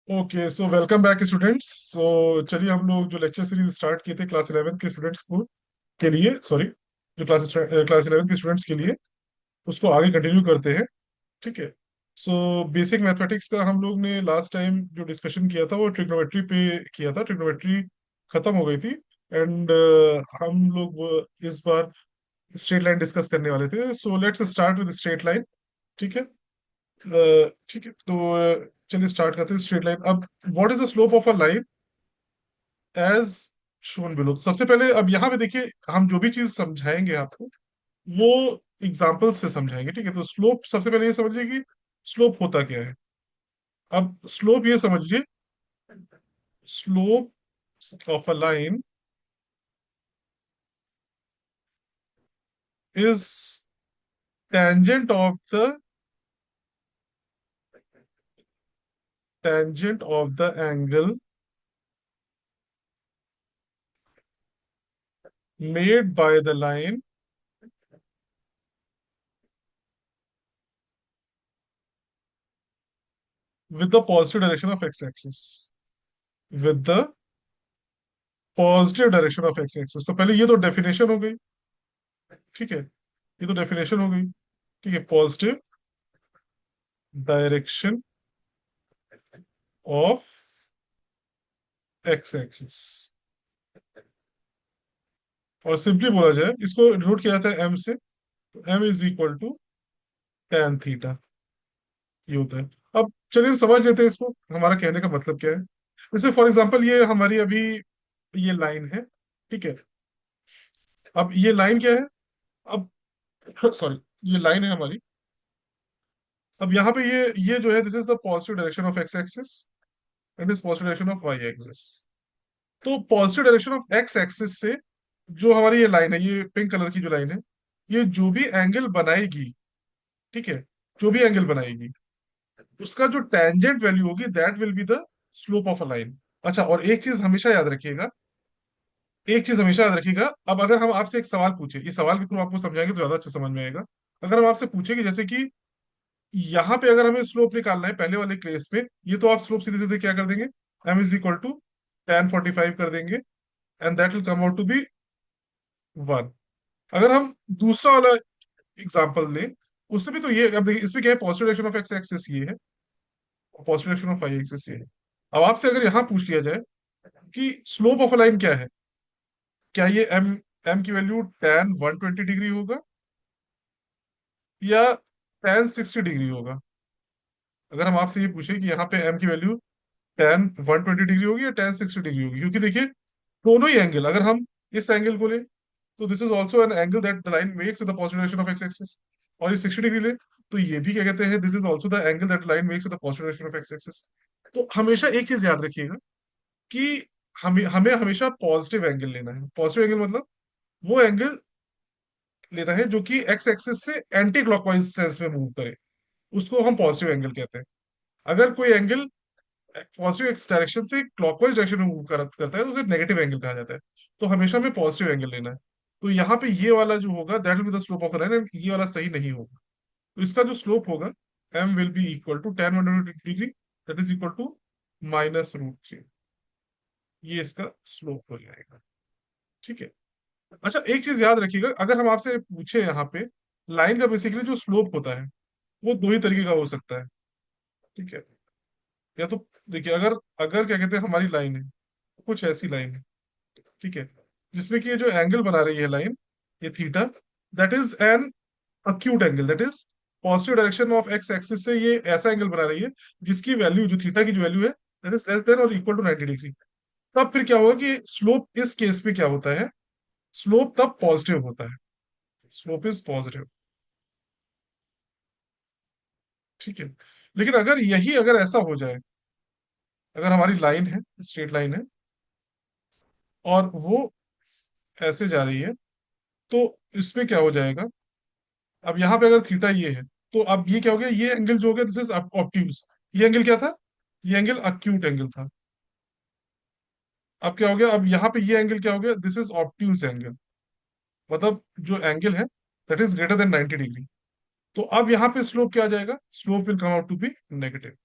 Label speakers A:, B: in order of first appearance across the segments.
A: Okay, so welcome back students. So चलिए, हम लोग जो लेक्चर सीरीज स्टार्ट किए थे क्लास 11 के स्टूडेंट्स को के लिए, सॉरी, जो क्लास 11 के स्टूडेंट्स के लिए, उसको आगे कंटिन्यू करते हैं। ठीक है। सो बेसिक मैथमेटिक्स का हम लोग ने लास्ट टाइम जो डिस्कशन किया था वो ट्रिग्नोमेट्री पे किया था। ट्रिग्नोमेट्री खत्म हो गई थी एंड हम लोग इस बार स्ट्रेट लाइन डिस्कस करने वाले थे। So let's start with straight line. ठीक है। ठीक है, तो चलिए स्टार्ट करते हैं स्ट्रेट लाइन। अब what is the slope of a line as shown below. तो सबसे पहले अब यहाँ पे देखिए, हम जो भी चीज समझाएंगे आपको वो एग्जाम्पल से समझाएंगे। ठीक है, तो स्लोप सबसे पहले ये समझिए कि स्लोप होता क्या है। अब स्लोप ये समझिए, slope of a line is tangent of the tangent of the angle made by the line with the positive direction of x-axis, with the positive direction of x axis. तो पहले ये तो डेफिनेशन हो गई। ठीक है, ये तो डेफिनेशन हो गई। ठीक है, positive direction of x axis. और सिंपली बोला जाए, इसको डिनोट किया जाता है एम से। तो m is equal to tan theta, ये होता है। अब चलिए हम समझ लेते हैं इसको, हमारा कहने का मतलब क्या है। जैसे फॉर एग्जांपल ये हमारी अभी ये लाइन है। ठीक है, अब ये लाइन क्या है। अब सॉरी, ये लाइन है हमारी। अब यहाँ पे ये जो है, this is the positive direction of x axis and this positive direction of Y axis. तो positive direction of x axis से जो हमारी ये लाइन है, ये पिंक कलर की जो लाइन है, ये जो भी एंगल बनाएगी, ठीक है, जो भी एंगल बनाएगी, उसका जो टेंजेंट वैल्यू होगी that will be the slope of a line. अच्छा, और एक चीज हमेशा याद रखिएगा, एक चीज हमेशा याद रखिएगा। अब अगर हम आपसे एक सवाल पूछे, इस सवाल के थ्रू आपको समझाएंगे तो ज्यादा अच्छा समझ में आएगा। अगर हम आपसे पूछे कि जैसे कि यहाँ पे अगर हमें स्लोप निकालना है पहले वाले केस पे, ये तो आप स्लोप सीधे सीधे क्या कर देंगे, m is equal to tan 45 कर देंगे and that will come out to be 1। अगर हम दूसरा वाला एग्जांपल लें, उसमें भी तो ये, अब देखिए इसमें क्या है, positive direction of x axis ये है, positive direction of Y axis ये है। अब आपसे अगर यहाँ पूछ लिया जाए कि स्लोप ऑफ अ लाइन क्या है, क्या ये एम एम की वैल्यू tan 120 डिग्री होगा या tan 60 डिग्री होगा। अगर हम आपसे ये पूछे कि यहाँ पे एम की वैल्यू tan 120 डिग्री होगी या tan 60 डिग्री होगी, क्योंकि देखिए दोनों ही एंगल, अगर हम इस एंगल को लें तो this is also an angle that the line makes with the positive direction of x axis. और ये 60 डिग्री ले तो ये भी क्या कहते हैं, this is also the angle that line makes with the positive direction of x axis. तो हमेशा एक चीज याद रखिएगा कि हमें हमें हमेशा पॉजिटिव एंगल लेना है। पॉजिटिव एंगल मतलब वो एंगल लेना है जो कि एक्स एक्सिस से एंटी क्लॉकवाइज सेंस में मूव करे, उसको हम पॉजिटिव एंगल कहते हैं। अगर कोई एंगल पॉजिटिव एक्स डायरेक्शन से क्लॉकवाइज डायरेक्शन में मूव करता है तो उसे नेगेटिव एंगल कहा जाता है। तो हमेशा हमें पॉजिटिव एंगल लेना है। तो यहाँ पे ये वाला जो होगा that will be the slope of the line, and ये वाला सही नहीं होगा। तो इसका जो स्लोप होगा, m will be equal to tan 120 degree, that is equal to -√3। ये इसका स्लोप हो जाएगा। ठीक है। अच्छा, एक चीज याद रखिएगा, अगर हम आपसे पूछे यहाँ पे, लाइन का बेसिकली जो स्लोप होता है वो दो ही तरीके का हो सकता है। ठीक है, या तो देखिए, अगर अगर क्या कहते हैं, हमारी लाइन है, कुछ ऐसी लाइन है, ठीक है, जिसमें कि ये जो एंगल बना रही है लाइन, ये theta, that is an acute angle, that is positive direction of x axis से ये ऐसा एंगल बना रही है जिसकी वैल्यू, जो थीटा की जो वैल्यू है, दैट इज लेस देन और इक्वल टू 90 डिग्री। तब फिर क्या होगा कि स्लोप इस केस में क्या होता है, स्लोप तब पॉजिटिव होता है, स्लोप इज पॉजिटिव। ठीक है, लेकिन अगर यही अगर ऐसा हो जाए, अगर हमारी लाइन है, स्ट्रेट लाइन है, और वो ऐसे जा रही है, तो इसमें क्या हो जाएगा। अब यहाँ पे अगर थीटा ये है, तो अब ये क्या हो गया, ये एंगल जो हो गया दिस इज ऑब्ट्यूज। ये एंगल क्या था, ये एंगल अक्यूट एंगल था। अब क्या हो गया, अब यहाँ पे ये एंगल क्या हो गया, दिस इज ऑब्ट्यूज एंगल, मतलब जो एंगल है that is greater than 90 degree. तो अब यहाँ पे स्लोप क्या आ जाएगा, slope will come out to be negative.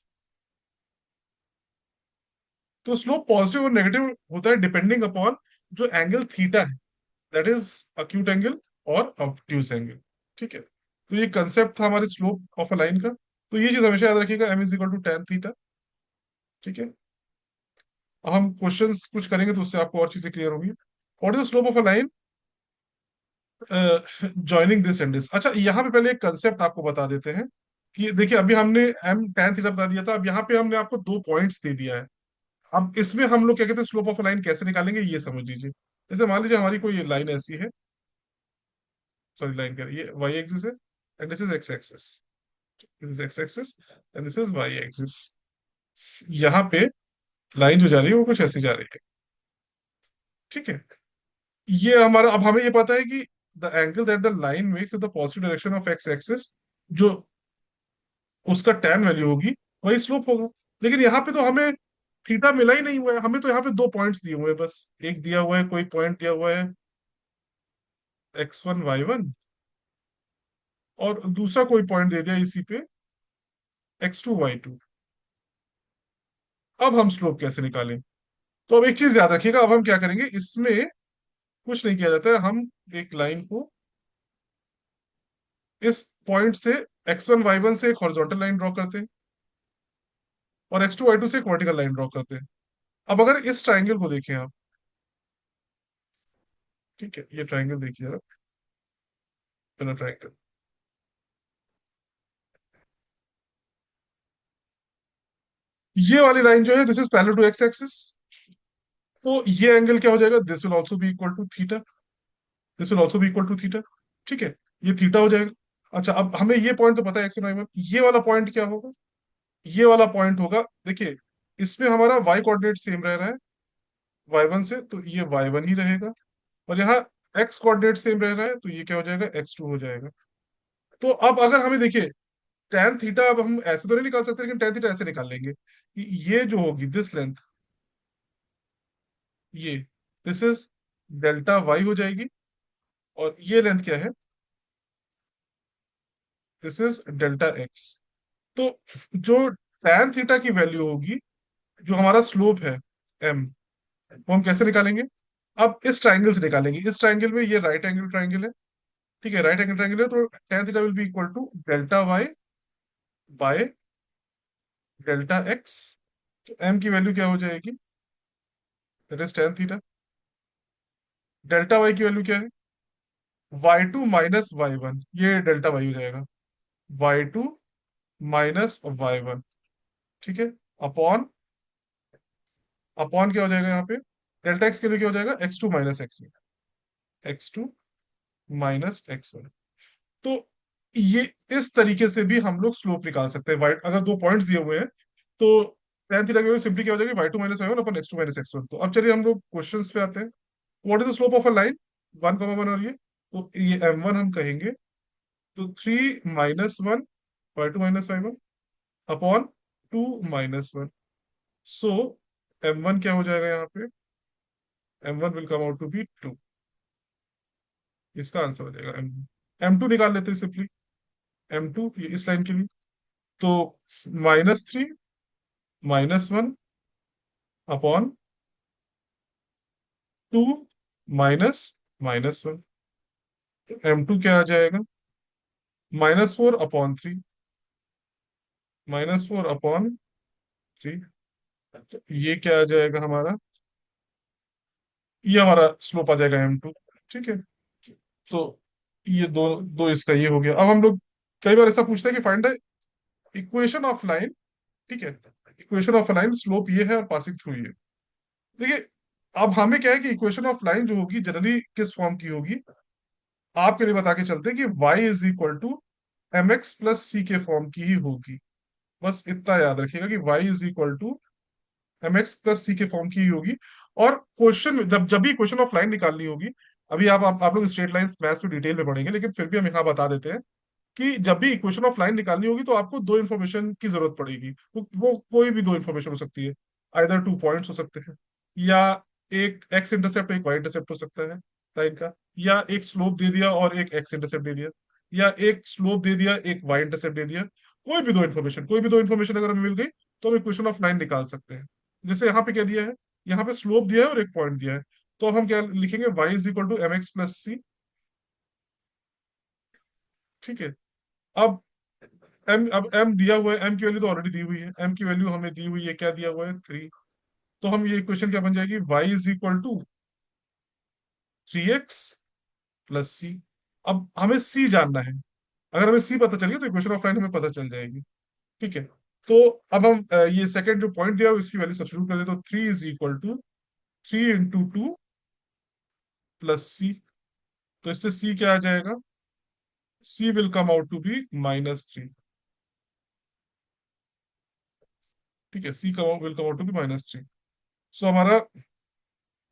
A: तो स्लोप पॉजिटिव और नेगेटिव होता है डिपेंडिंग अपॉन जो एंगल थीटा है, दैट इज अक्यूट एंगल और ऑब्ट्यूज एंगल। ठीक है, तो ये कंसेप्ट था हमारे स्लोप ऑफ अ लाइन का। तो ये चीज हमेशा याद रखिएगा, m is equal to tan theta. ठीक है, अब हम क्वेश्चंस कुछ करेंगे तो उससे आपको और चीजें क्लियर होंगी। What is the slope of a line joining this and this. अच्छा, यहाँ पे पहले एक कंसेप्ट आपको बता देते हैं कि देखिए, अभी हमने एम टेन थीटा बता दिया था, अब यहाँ पे हमने आपको दो पॉइंट्स दे दिया है। अब इसमें हम लोग क्या कहते हैं, स्लोप ऑफ लाइन कैसे निकालेंगे ये समझ लीजिए। जैसे मान लीजिए हमारी कोई लाइन ऐसी है, सॉरी लाइन कह रही है, वाई एक्सिस है and this is x axis, this is x axis and this is y axis. यहाँ पे लाइन जो जा रही है वो कुछ ऐसी जा रही है। ठीक है, ये हमारा, अब हमें ये पता है कि the angle that the line makes the positive direction of x axis, जो उसका टैन वैल्यू होगी वही स्लोप होगा। लेकिन यहाँ पे तो हमें थीटा मिला ही नहीं हुआ है, हमें तो यहाँ पे दो पॉइंट्स दिए हुए हैं बस। एक दिया हुआ है, कोई पॉइंट दिया हुआ है x1 y1, और दूसरा कोई पॉइंट दे दिया इसी पे x2 y2। अब हम स्लोप कैसे निकालें? तो अब एक चीज याद रखिएगा, अब हम क्या करेंगे, इसमें कुछ नहीं किया जाता है। हम एक लाइन को इस पॉइंट से x1 y1 से एक हॉरिजॉन्टल लाइन ड्रॉ करते हैं और x2 y2 से एक वर्टिकल लाइन ड्रॉ करते हैं। अब अगर इस ट्राइंगल को देखें आप, ठीक है, ये ट्राइंगल देखिए आप, ट्राइंगल, ये वाली लाइन जो है this is parallel to x axis. तो ये एंगल क्या हो जाएगा, this will also be equal to theta, this will also be equal to theta. ठीक है, ये थीटा हो जाएगा। अच्छा, अब हमें ये पॉइंट तो पता है x1 y1, ये वाला पॉइंट क्या होगा, ये वाला पॉइंट होगा, देखिए इसमें हमारा y कोऑर्डिनेट सेम रह रहा है y1 से, तो ये y1 ही रहेगा। और यहाँ x कोऑर्डिनेट सेम रह रहा है, तो ये क्या हो जाएगा, x2 हो जाएगा। तो अब अगर हमें देखिए tan थीटा, अब हम ऐसे तो नहीं निकाल सकते, लेकिन tan थीटा ऐसे निकाल लेंगे कि ये जो होगी दिस लेंथ, ये दिस इज डेल्टा वाई हो जाएगी, और ये लेंथ क्या है, दिस इज डेल्टा एक्स। तो जो tan थीटा की वैल्यू होगी, जो हमारा स्लोप है m, वो हम कैसे निकालेंगे? अब इस ट्राइंगल से निकालेंगे। इस ट्राइंगल में ये राइट एंगल ट्राइंगल है, ठीक है, राइट एंगल ट्राइंगल है, तो tan theta will be equal to delta y by delta x. तो m की वैल्यू क्या हो जाएगी, that is tan theta. Delta y की वैल्यू क्या है, y2 - y1, ये डेल्टा वाई हो जाएगा, y2 - y1। ठीक है, अपॉन, अपॉन क्या हो जाएगा यहाँ पे, डेल्टा एक्स के लिए क्या हो जाएगा, x2 - x1, x2 - x1। तो ये इस तरीके से भी हम लोग स्लोप निकाल सकते हैं। वाइट, अगर दो पॉइंट्स दिए हुए हैं तो tan थीटा की वैल्यू सिंपली क्या हो जाएगी, y2 - y1 अपन x2 - x1। तो अब चलिए हम लोग क्वेश्चंस पे आते हैं। What is the slope of a line, 1, 1 और ये, तो ये m1 हम कहेंगे, तो 3 - 1 y2 - y1 अपॉन 2 - 1। सो m1 क्या हो जाएगा यहाँ पे, m1 will come out to be 2। इसका आंसर हो जाएगा m2 निकाल लेते हैं सिंपली, m2 ये इस लाइन के लिए, तो -3 - 1 अपॉन 2 - -1। m2 क्या आ जाएगा, -4/3, -4/3। ये क्या आ जाएगा हमारा, ये हमारा स्लोप आ जाएगा m2। ठीक है, तो ये दो दो इसका ये हो गया। अब हम लोग कई बार ऐसा पूछते हैं कि find the equation of line. ठीक है, इक्वेशन ऑफ लाइन, स्लोप ये है और पासिंग थ्रू ये। देखिए, अब हमें क्या है कि इक्वेशन ऑफ लाइन जो होगी जनरली किस फॉर्म की होगी, आपके लिए बता के चलते हैं कि y is equal to mx plus C के फॉर्म की ही होगी। बस इतना याद रखिएगा कि y is equal to mx plus C के फॉर्म की ही होगी। और क्वेश्चन, जब जब भी क्वेश्चन ऑफ लाइन निकालनी होगी, अभी आप लोग स्ट्रेट लाइंस मैथ्स में डिटेल में पढ़ेंगे, लेकिन फिर भी हम यहाँ बता देते हैं कि जब भी इक्वेशन ऑफ लाइन निकालनी होगी तो आपको दो इन्फॉर्मेशन की जरूरत पड़ेगी। वो कोई भी दो इन्फॉर्मेशन हो सकती है, आइदर टू पॉइंट्स हो सकते हैं, या एक एक्स इंटरसेप्ट एक वाई इंटरसेप्ट हो सकता है लाइन का, या एक स्लोप दे दिया और एक एक्स इंटरसेप्ट दे दिया, या एक स्लोप दे दिया एक वाई इंटरसेप्ट दे दिया। कोई भी दो इन्फॉर्मेशन अगर हमें मिल गई तो हम इक्वेशन ऑफ लाइन निकाल सकते हैं। जैसे यहाँ पे क्या दिया है, यहाँ पे स्लोप दिया है और एक पॉइंट दिया है। तो अब हम क्या लिखेंगे, y is equal to M X plus C. ठीक है। अब m दिया हुआ है, m की वैल्यू तो ऑलरेडी दी हुई है, m की वैल्यू हमें दी हुई है, क्या दिया हुआ है, 3। तो हम ये इक्वेशन क्या बन जाएगी, y is equal to 3x plus C. अब हमें c जानना है। अगर हमें c पता चल गया तो इक्वेशन ऑफ लाइन हमें पता चल जाएगी। ठीक है। तो अब हम ये सेकंड जो पॉइंट दिया है उसकी वैल्यू सब्स्टिट्यूट कर दे, तो 3 is equal to 3 into 2 plus C. तो इससे c क्या आ जाएगा, c will come out to be -3। ठीक है, c will come out to be -3। So हमारा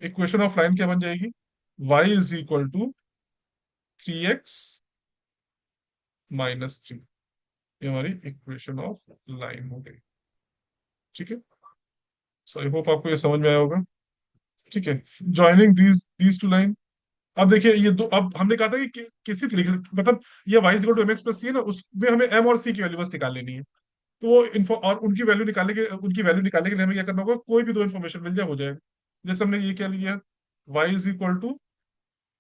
A: इक्वेशन ऑफ लाइन क्या बन जाएगी, y is equal to 3x -3। ये हमारी इक्वेशन ऑफ लाइन हो गई। ठीक है। सो आई होप आपको ये समझ में आया होगा। ठीक है। Joining these two line. अब देखिए ये दो, अब हमने कहा था किसी तरीके से, मतलब ये y equal to M X plus C है ना, उसमें हमें m और c की वैल्यू बस निकाल लेनी है। तो वो इन्फो और उनकी वैल्यू निकालने के लिए हमें क्या करना होगा, कोई भी दो इन्फॉर्मेशन मिल जाए हो जाएगा। जैसे हमने ये क्या लिया, y is equal to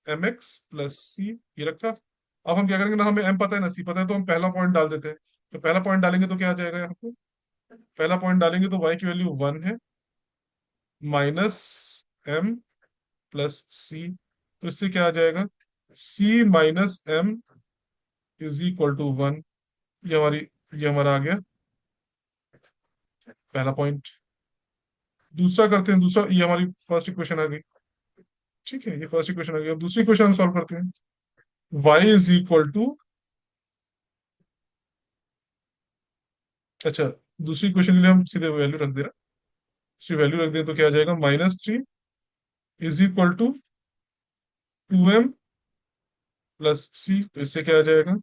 A: M X plus C, ये रखा। अब हम क्या करेंगे ना, हमें m पता है ना c पता है, तो हम पहला पॉइंट डाल देते हैं। तो पहला पॉइंट डालेंगे तो क्या आ जाएगा यहाँ पे, पहला पॉइंट डालेंगे तो y की वैल्यू 1 है, -m प्लस सी। तो इससे क्या आ जाएगा, c -m is equal to 1। ये हमारी ये हमारा आ गया पहला पॉइंट। दूसरा करते हैं, दूसरा, ये हमारी फर्स्ट इक्वेशन आ गई। ठीक है, ये फर्स्ट इक्वेशन आ गई। अब दूसरी इक्वेशन हम सॉल्व करते हैं। y इज इक्वल टू, अच्छा, दूसरी इक्वेशन के लिए हम सीधे वैल्यू रख दे रहे हैं। उसकी वैल्यू रख दें तो क्या आ जाएगा, -3 is equal to 2m plus C. तो इससे क्या आ जाएगा,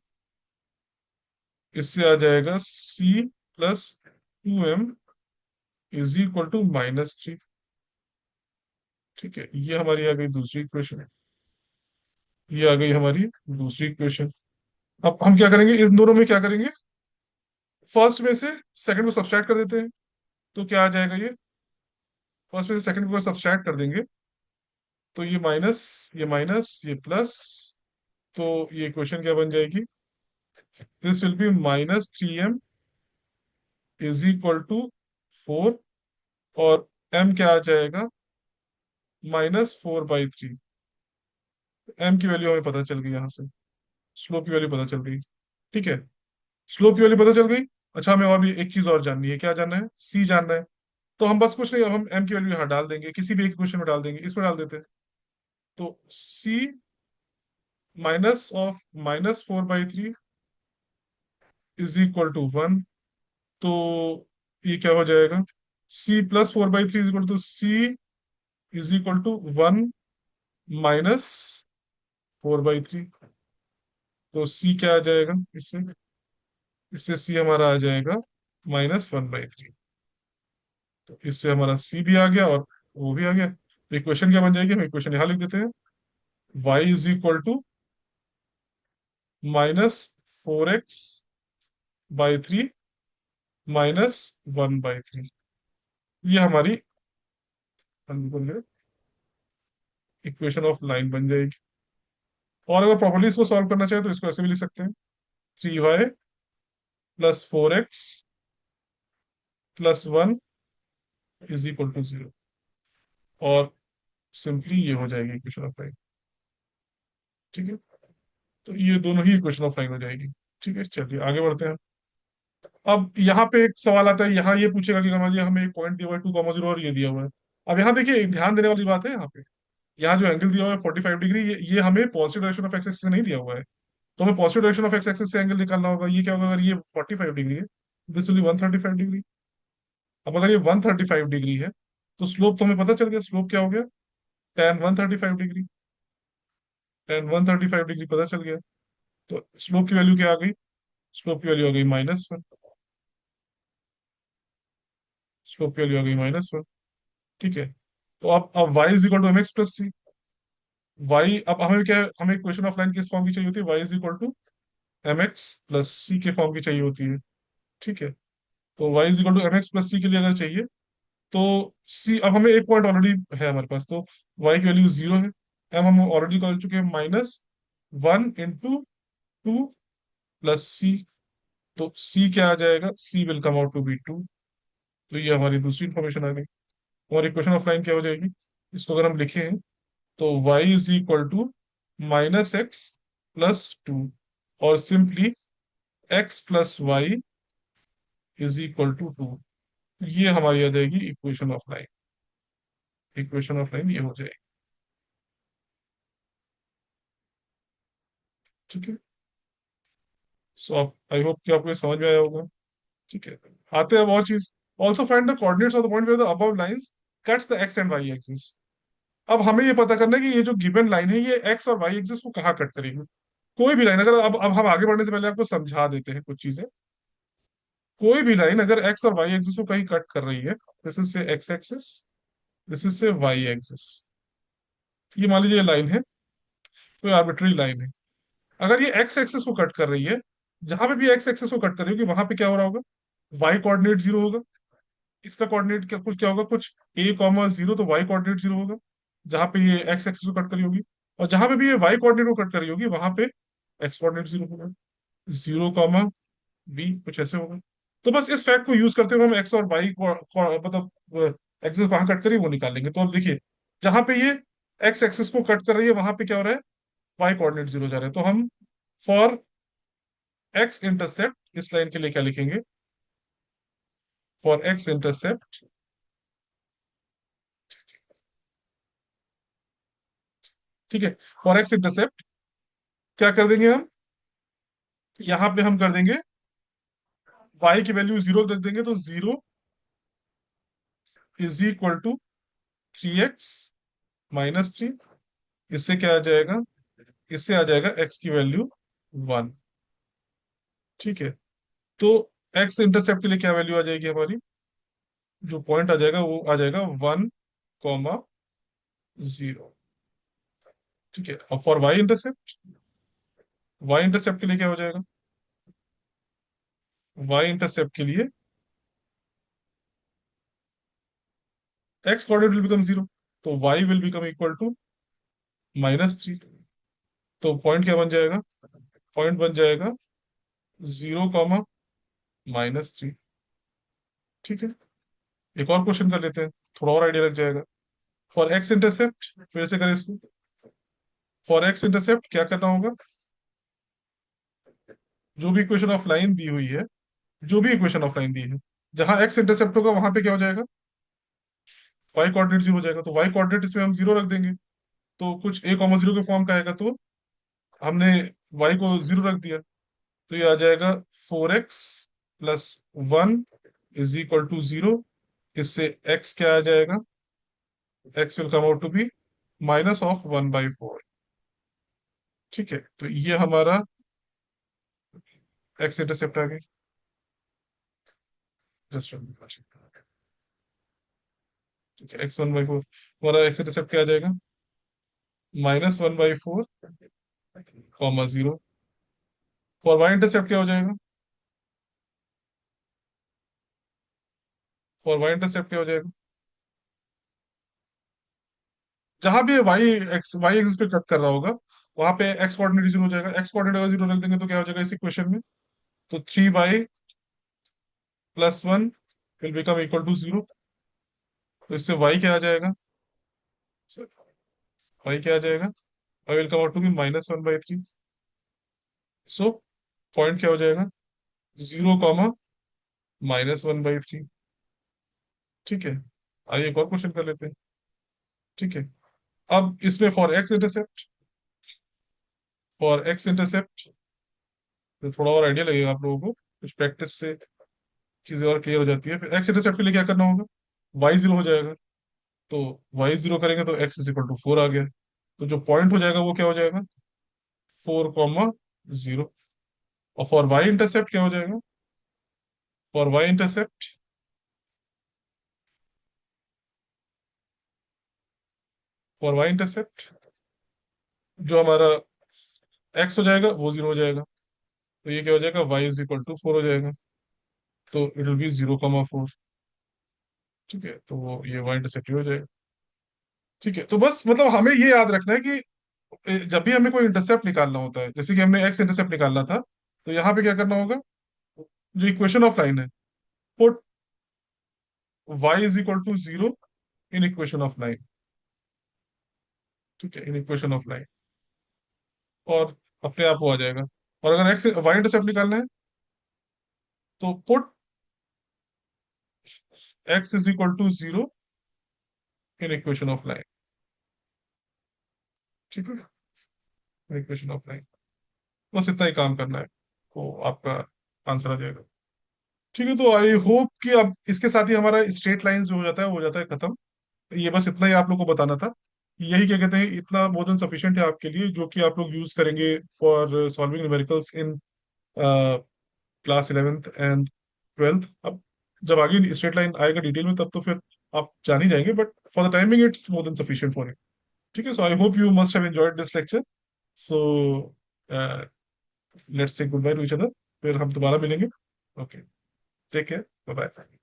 A: इससे आ जाएगा c plus 2m is equal to -3। ठीक है, ये हमारी आ गई दूसरी इक्वेशन। ये आ गई हमारी दूसरी इक्वेशन। अब हम क्या करेंगे, इन दोनों में क्या करेंगे, फर्स्ट में से सेकंड को सब्सट्रैक्ट कर देते हैं। तो क्या आ जाएगा, ये फर्स्ट में से सेकंड को सब्सट्रैक्ट कर देंगे तो ये माइनस, ये माइनस, ये प्लस। तो ये इक्वेशन क्या बन जाएगी, this will be -3m is equal to 4। और m क्या आ जाएगा, -4/3। m की वैल्यू हमें पता चल गई यहाँ से, स्लोप की वैल्यू पता चल गई। ठीक है, स्लोप की वैल्यू पता चल गई। अच्छा, हमें और भी एक चीज और जाननी है, क्या जानना है, c जानना है। तो हम बस कुछ नहीं, अब हम m की वैल्यू यहाँ डाल देंगे, किसी भी एक इक्वेशन में डाल देंगे, इसमें डाल देते हैं। तो c minus of -4/3 is equal to 1। तो ये क्या हो जाएगा, c plus 4/3 is equal to c is equal to 1 -4/3। तो c क्या आ जाएगा, इससे इससे c हमारा आ जाएगा -1/3। तो इससे हमारा c भी आ गया और वो भी आ गया। तो इक्वेशन क्या बन जाएगी, हम इक्वेशन यहाँ लिख देते हैं, y is equal to -4x/3 -1/3। ये हमारी इक्वेशन ऑफ लाइन बन जाएगी। और अगर प्रॉपर्ली इसको सॉल्व करना चाहे तो इसको ऐसे भी लिख सकते हैं, 3y plus 4x plus 1 is equal to 0। और सिंपली ये हो जाएगी इक्वेशन ऑफ लाइन। ठीक है, तो ये दोनों ही इक्वेशन ऑफ लाइन हो जाएगी। ठीक है, चलिए आगे बढ़ते हैं। अब यहाँ पे एक सवाल आता है, यहाँ ये पूछेगा कि मान लीजिए हमें एक पॉइंट दिया हुआ है 2,0 और ये दिया हुआ है। अब यहाँ देखिए, एक ध्यान देने वाली बात है, यहाँ पे यहाँ जो एंगल दिया हुआ है 45 डिग्री, ये हमें positive direction of x axis से नहीं दिया हुआ है। तो हमें positive direction of x axis से एंगल निकालना होगा। ये क्या होगा, अगर ये 45 डिग्री है, दिस विल बी 135 डिग्री। अब अगर ये 135 डिग्री है तो स्लोप तो हमें पता चल गया, स्लोप क्या हो गया, tan 135 डिग्री। tan 135 डिग्री पता चल गया। तो स्लोप की वैल्यू क्या आ गई, स्लोप की वैल्यू आ गई -1। स्लोप की वैल्यू आ गई -1। ठीक है। तो अब y is equal to M X plus C. Y, अब हमें क्या है, हमें इक्वेशन ऑफ लाइन किस फॉर्म की चाहिए होती है, y is equal to M X plus C के फॉर्म की चाहिए होती है। ठीक है। तो y is equal to M X plus C के लिए अगर चाहिए तो सी, अब हमें एक पॉइंट ऑलरेडी है हमारे पास, तो वाई की वैल्यू 0 है। एम हम ऑलरेडी कर चुके हैं, -1 × 2 + सी। तो सी क्या आ जाएगा, C will come out to be 2। तो ये हमारी दूसरी इंफॉर्मेशन आ गई। हमारी इक्वेशन ऑफ लाइन क्या हो जाएगी, इसको अगर हम लिखें, तो y = -x + 2, और सिंपली x + y = 2। ये हमारी आ जाएगी equation of line. Equation of line ये हो जाएगी। ठीक है। सो आप, आई होप कि आपको ये समझ में आया होगा। ठीक है। आते हैं अब और चीज। Also find the coordinates of the point where the above lines cuts the x and y axis. अब हमें ये पता करना है कि ये जो गिवन लाइन है, ये एक्स और वाई एक्सिस को कहाँ कट करेगी। कोई भी लाइन अगर, अब हम आगे बढ़ने से पहले आपको समझा देते हैं कुछ चीजें। कोई भी लाइन अगर एक्स और वाई एक्सिस को कहीं कट कर रही है, दिस इज से एक्स एक्सिस, दिस इज से वाई एक्सिस, ये मान लीजिए लाइन है, कोई आर्बिट्री लाइन है। अगर ये एक्स एक्सिस को कट कर रही है, जहां पे भी एक्स एक्सिस को कट कर रही होगी वहां पे क्या हो रहा होगा, वाई कोऑर्डिनेट 0 होगा। इसका कोऑर्डिनेट क्या होगा, कुछ a, 0, तो वाई कोऑर्डिनेट 0 होगा जहां पे ये एक्स एक्सिस को कट करी होगी। और जहां पे भी ये वाई कोऑर्डिनेट को कट करी होगी वहां पे एक्स कोऑर्डिनेट 0 होगा। 0, कुछ ऐसे होगा। तो बस इस फैक्ट को यूज करते हुए हम एक्स और वाई मतलब एक्सिस कहाँ कट करी वो निकालेंगे। तो अब देखिए, जहां पे ये एक्स एक्सिस को कट कर रही है वहां पे क्या हो रहा है, वाई कोऑर्डिनेट 0 जा रहा है। तो हम फॉर एक्स इंटरसेप्ट इस लाइन के लिए क्या लिखेंगे, फॉर एक्स इंटरसेप्ट, ठीक है, फॉर एक्स इंटरसेप्ट क्या कर देंगे हम, यहां पे हम कर देंगे y की वैल्यू 0 रख देंगे। तो 0 = 3x - 3। इससे क्या आ जाएगा, इससे आ जाएगा x की वैल्यू 1। ठीक है। तो x इंटरसेप्ट के लिए क्या वैल्यू आ जाएगी हमारी, जो पॉइंट आ जाएगा वो आ जाएगा 1, 0। ठीक है। अब for y intercept, y intercept के लिए क्या हो जाएगा, y इंटरसेप्ट के लिए x कोऑर्डिनेट विल बिकम 0, तो y will become equal to -3। तो पॉइंट क्या बन जाएगा, पॉइंट बन जाएगा 0, -3। ठीक है। एक और क्वेश्चन कर लेते हैं, थोड़ा और आइडिया लग जाएगा। फॉर एक्स इंटरसेप्ट, फिर से करें इसको। फॉर एक्स इंटरसेप्ट क्या करना होगा, जो भी इक्वेशन ऑफ लाइन दी हुई है, जो भी इक्वेशन ऑफ लाइन दी है, जहां एक्स इंटरसेप्ट होगा वहां पे क्या हो जाएगा, वाई कोऑर्डिनेट 0 हो जाएगा। तो वाई कोऑर्डिनेट इसमें हम 0 रख देंगे, तो कुछ a, 0 के फॉर्म का आएगा। तो हमने वाई को 0 रख दिया, तो ये आ जाएगा 4x + 1 = 0। इससे x क्या आ जाएगा, x will come out to be -1/4। ठीक है। तो ये हमारा एक्स इंटरसेप्ट आ गई। जस्ट ठीक है, x1/4, हमारा एक्स इंटरसेप्ट क्या आ जाएगा, -1/4, 0। फॉर वाई इंटरसेप्ट क्या हो जाएगा, फॉर वाई इंटरसेप्ट क्या हो जाएगा, जहां भी वाई एक्सिस पे कट कर रहा होगा वहां पे एक्स कोऑर्डिनेट 0 हो जाएगा। एक्स कोऑर्डिनेट अगर 0 रख देंगे तो क्या हो जाएगा इस इक्वेशन में, तो 3y + 1 will become equal to 0। तो इससे y क्या आ जाएगा, y क्या आ जाएगा, y will come out to be -1/3। So point क्या हो जाएगा, 0, -1/3। ठीक है। आइए एक और क्वेश्चन कर लेते हैं। ठीक है। अब इसमें फॉर एक्स इंटरसेप्ट तो थोड़ा और आइडिया लगेगा आप लोगों को, कुछ प्रैक्टिस से चीजें और क्लियर हो जाती है। फिर एक्स इंटरसेप्ट के लिए क्या करना होगा, वाई 0 हो जाएगा। तो वाई 0 करेंगे तो x = 4 आ गया। तो जो पॉइंट हो जाएगा वो क्या हो जाएगा, 4, 0। और फॉर वाई इंटरसेप्ट क्या हो जाएगा, for y intercept, for y intercept जो हमारा एक्स हो जाएगा वो 0 हो जाएगा। तो ये क्या हो जाएगा, y = 4 हो जाएगा। तो इट विल बी 0, 4। ठीक है, तो ये y इंटरसेप्ट हो जाएगा। ठीक है, तो बस मतलब हमें ये याद रखना है कि जब भी हमें कोई इंटरसेप्ट निकालना होता है, जैसे कि हमने x इंटरसेप्ट निकालना था, तो यहाँ पे क्या करना होगा, जो इक्वेशन ऑफ लाइन है, put y is equal to 0 in equation of line. ठीक है, इन इक्वेशन ऑफ लाइन, और अपने आप वो आ जाएगा। और अगर x y इंटरसेप्ट निकालना है, तो put x is equal to 0 in equation of line. ठीक है, इन इक्वेशन ऑफ लाइन, बस इतना ही काम करना है, तो आपका आंसर आ जाएगा। ठीक है, तो आई होप कि अब इसके साथ ही हमारा स्ट्रेट लाइन जो हो जाता है वो हो जाता है खत्म। ये बस इतना ही आप लोग को बताना था। यही क्या कहते हैं, इतना मोर देन सफिशिएंट है आपके लिए, जो कि आप लोग यूज करेंगे for solving numericals in class 11th and 12th। अब जब आगे स्ट्रेट लाइन आएगा डिटेल में, तब तो फिर आप जान ही जाएंगे, but for the timing it's more than sufficient for you. ठीक है, so I hope you must have enjoyed this lecture. So let's say good bye to each other, फिर हम दोबारा मिलेंगे। Okay, take care, bye bye.